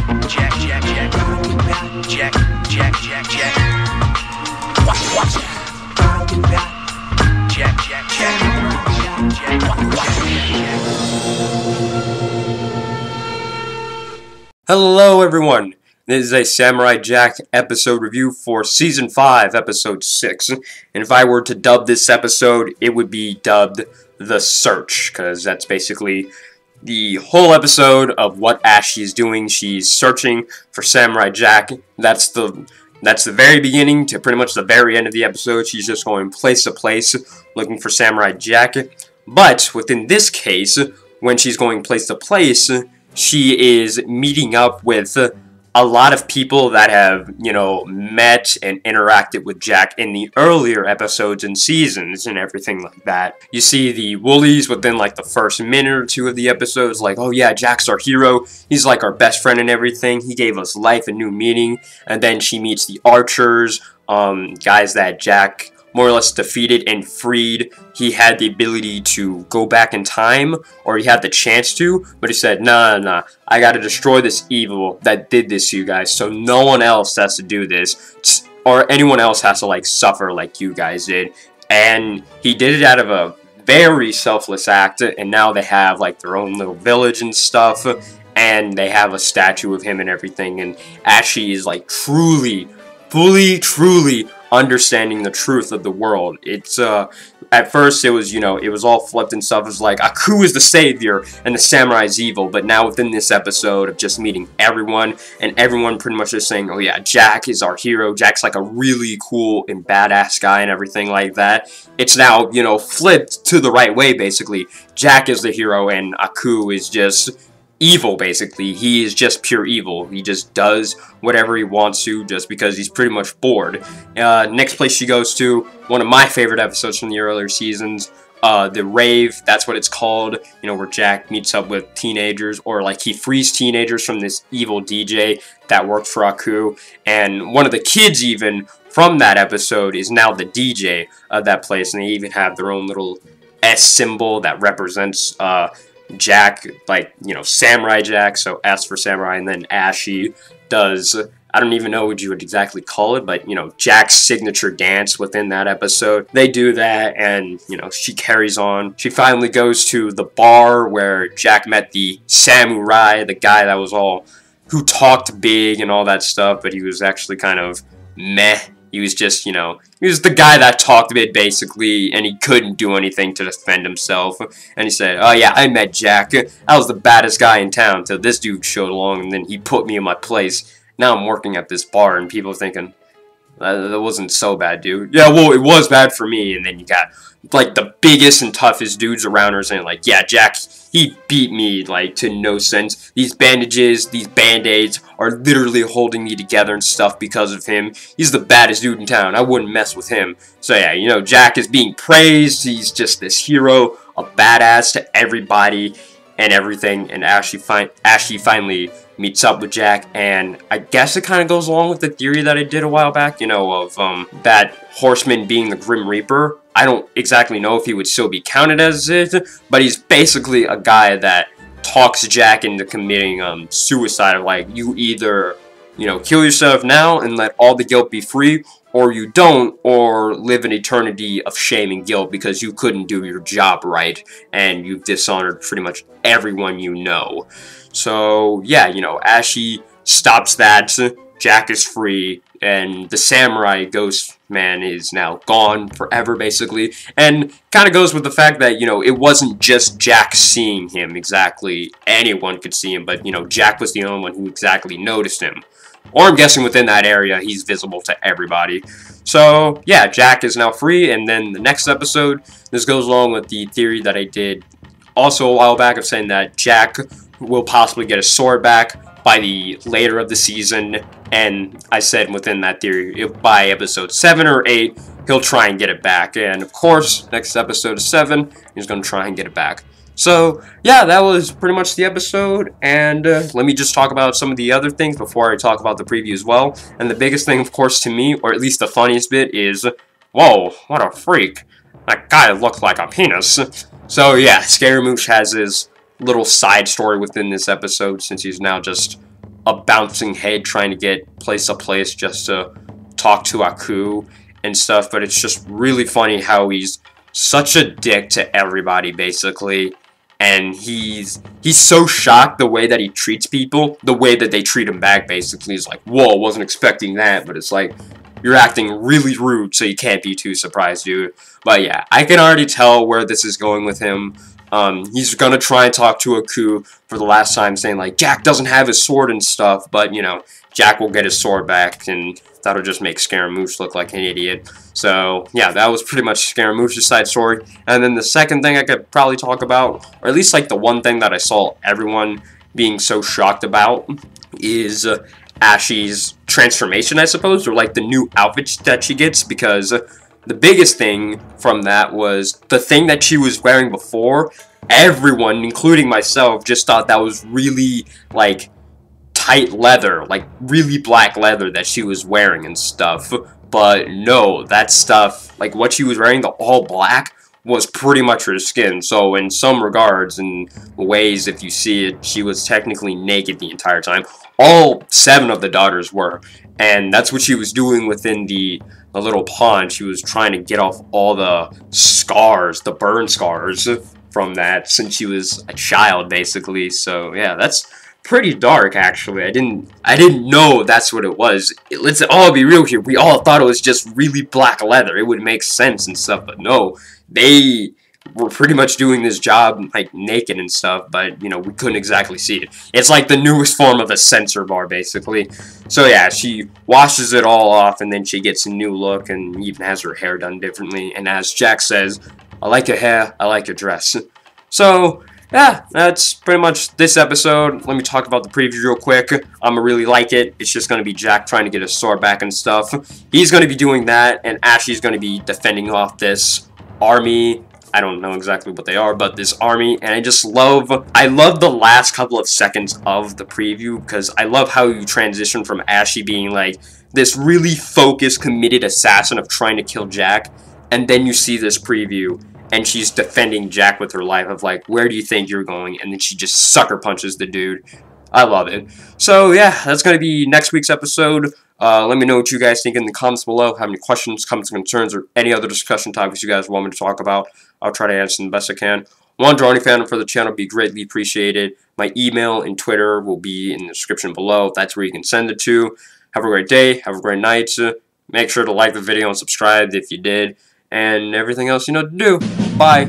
Jack, Jack, Jack, Jack, Jack, Jack, Jack. Watch Jack, Jack, Jack, Hello everyone, this is a Samurai Jack episode review for Season 5, Episode 6, and if I were to dub this episode, it would be dubbed The Search, because that's basically the whole episode of what Ashi is doing. She's searching for Samurai Jack. That's the very beginning to pretty much the very end of the episode. She's just going place to place looking for Samurai Jack. But within this case, when she's going place to place, she is meeting up with a lot of people that have, met and interacted with Jack in the earlier episodes and seasons and everything like that. You see the Woolies within like the first minute or two of the episodes, like, oh yeah, Jack's our hero, he's like our best friend and everything, he gave us life and new meaning. And then she meets the Archers, guys that Jack more or less defeated and freed. He had the ability to go back in time, or he had the chance to, but he said, nah, I gotta destroy this evil that did this to you guys, so no one else has to do this, or anyone else has to, like, suffer like you guys did. And he did it out of a very selfless act, and now they have, like, their own little village and stuff, and they have a statue of him and everything, and Ashi is, like, truly understanding the truth of the world. It's at first it was, it was all flipped and stuff. It was like Aku is the savior and the samurai is evil, but now within this episode of just meeting everyone, and everyone pretty much just saying, oh yeah, Jack is our hero, Jack's like a really cool and badass guy and everything like that. It's now, flipped to the right way basically. Jack is the hero and Aku is just evil, basically. He is just pure evil. He just does whatever he wants to just because he's pretty much bored. Next place she goes to, one of my favorite episodes from the earlier seasons, the Rave, that's what it's called, where Jack meets up with teenagers, or like he frees teenagers from this evil DJ that worked for Aku, and one of the kids even from that episode is now the DJ of that place, and they even have their own little S symbol that represents Jack, like, Samurai Jack, so S for Samurai, and then Ashi does, I don't even know what you would exactly call it, but, Jack's signature dance within that episode. They do that, and, she carries on. She finally goes to the bar where Jack met the Sam-moo-rai, the guy that was who talked big and all that stuff, but he was actually kind of meh. He was just, he was the guy that talked a bit, basically, and he couldn't do anything to defend himself. And he said, oh yeah, I met Jack. I was the baddest guy in town until this dude showed along, and then he put me in my place. Now I'm working at this bar, and people are thinking, that wasn't so bad, dude. Yeah, well, it was bad for me. And then you got, like, the biggest and toughest dudes around her saying, like, yeah, Jack, he beat me, like, to no sense. These bandages, these band-aids are literally holding me together and stuff because of him. He's the baddest dude in town. I wouldn't mess with him. So, yeah, Jack is being praised. He's just this hero, a badass to everybody and everything. And Ashi finally meets up with Jack, and I guess it kind of goes along with the theory that I did a while back, of that Horseman being the Grim Reaper. I don't exactly know if he would still be counted as it, but he's basically a guy that talks Jack into committing suicide, of like, you either, kill yourself now and let all the guilt be free, or you don't, or live an eternity of shame and guilt because you couldn't do your job right, and you've dishonored pretty much everyone you know. So, yeah, Ashi stops that, Jack is free, and the samurai ghost man is now gone forever, basically. And kind of goes with the fact that, it wasn't just Jack seeing him exactly. Anyone could see him, but, Jack was the only one who exactly noticed him. Or I'm guessing within that area, he's visible to everybody. So, yeah, Jack is now free, and then the next episode, this goes along with the theory that I did also a while back of saying that Jack will possibly get his sword back by the later of the season, and I said within that theory, by episode 7 or 8, he'll try and get it back, and of course, next episode 7, he's going to try and get it back. So, yeah, that was pretty much the episode, and let me just talk about some of the other things before I talk about the preview as well. And the biggest thing, of course, to me, or at least the funniest bit, is, whoa, what a freak. That guy looked like a penis. So, yeah, Scary Mooch has his little side story within this episode, since he's now just a bouncing head trying to get place to place just to talk to Aku and stuff, but it's just really funny how he's such a dick to everybody, basically. And he's so shocked the way that he treats people, the way that they treat him back, basically. He's like, whoa, wasn't expecting that, but it's like, you're acting really rude, so you can't be too surprised, dude. But yeah, I can already tell where this is going with him. He's gonna try and talk to Aku for the last time, saying like, Jack doesn't have his sword and stuff, but you know, Jack will get his sword back, and that'll just make Scaramouche look like an idiot. So yeah, that was pretty much Scaramouche's side story. And then the second thing I could probably talk about, or at least like the one thing that I saw everyone being so shocked about, is Ashi's transformation, I suppose, or like the new outfit that she gets, because the biggest thing from that was the thing that she was wearing before. Everyone, including myself, just thought that was really like tight leather, like really black leather that she was wearing and stuff. But no, that stuff, like what she was wearing, the all black, was pretty much her skin. So in some regards, in ways, if you see it, she was technically naked the entire time. All 7 of the daughters were, and that's what she was doing within the little pond. She was trying to get off all the scars, the burn scars from that, since she was a child, basically. So yeah, that's pretty dark, actually. I didn't know that's what it was. Let's all be real here. We all thought it was just really black leather. It would make sense and stuff, but no, they were pretty much doing this job like naked and stuff, but you know, we couldn't exactly see it. It's like the newest form of a sensor bar, basically. So yeah, she washes it all off, and then she gets a new look, and even has her hair done differently. And as Jack says, I like your hair, I like your dress. So yeah, that's pretty much this episode. Let me talk about the preview real quick. I'ma really like it. It's just gonna be Jack trying to get his sword back and stuff. He's gonna be doing that, and Ashi's gonna be defending off this army. I don't know exactly what they are, but this army, and I love the last couple of seconds of the preview, because I love how you transition from Ashi being like this really focused, committed assassin of trying to kill Jack, and then you see this preview, and she's defending Jack with her life of like, where do you think you're going? And then she just sucker punches the dude. I love it. So yeah, that's going to be next week's episode. Let me know what you guys think in the comments below. Have any questions, comments, concerns, or any other discussion topics you guys want me to talk about. I'll try to answer them the best I can. One drawing fan for the channel would be greatly appreciated. My email and Twitter will be in the description below. That's where you can send it to. Have a great day. Have a great night. Make sure to like the video and subscribe if you did. And everything else you know to do. Bye.